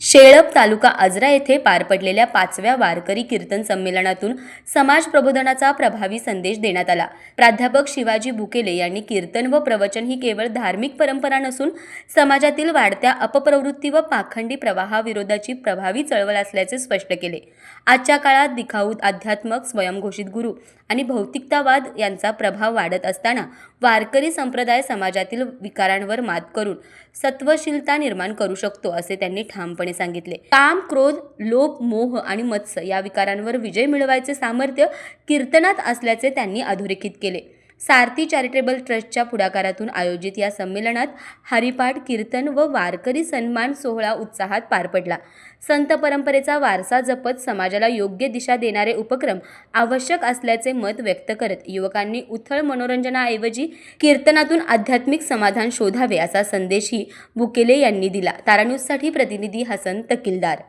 शेळप तालुका आजरा येथे पार पडलेल्या 5व्या वारकरी कीर्तन संमेलनातून समाज प्रबोधनाचा प्रभावी संदेश देण्यात आला। प्राध्यापक शिवाजी बुकेले यांनी कीर्तन व प्रवचन ही केवळ धार्मिक परंपरा नसून समाजातील वाढत्या अपप्रवृत्ती व पाखंडी प्रवाहाविरोधाची प्रभावी चळवळ असल्याचे स्पष्ट केले। आजच्या काळात दिखाऊ अध्यात्मक, स्वयंघोषित गुरु आणि भौतिकतावाद यांचा प्रभाव वाढत असताना वारकरी संप्रदाय समाजातील विकारांवर मात करून सत्वशीलता निर्माण करू शकतो असे त्यांनी ठामपणे सांगितले। काम, क्रोध, लोभ, मोह आणि मत्स्य या विकारांवर विजय मिळवायचे सामर्थ्य कीर्तनात असल्याचे त्यांनी अधोरेखित केले। सारथी चॅरिटेबल ट्रस्टच्या पुढाकारातून आयोजित या संमेलनात हरिपाठ, कीर्तन व वारकरी सन्मान सोहळा उत्साहात पार पडला। संत परंपरेचा वारसा जपत समाजाला योग्य दिशा देणारे उपक्रम आवश्यक असल्याचे मत व्यक्त करत युवकांनी उथळ मनोरंजनाऐवजी कीर्तनातून आध्यात्मिक समाधान शोधावे असा संदेशही बुकेले यांनी दिला। तारा न्यूजसाठी प्रतिनिधी हसन तकिलदार।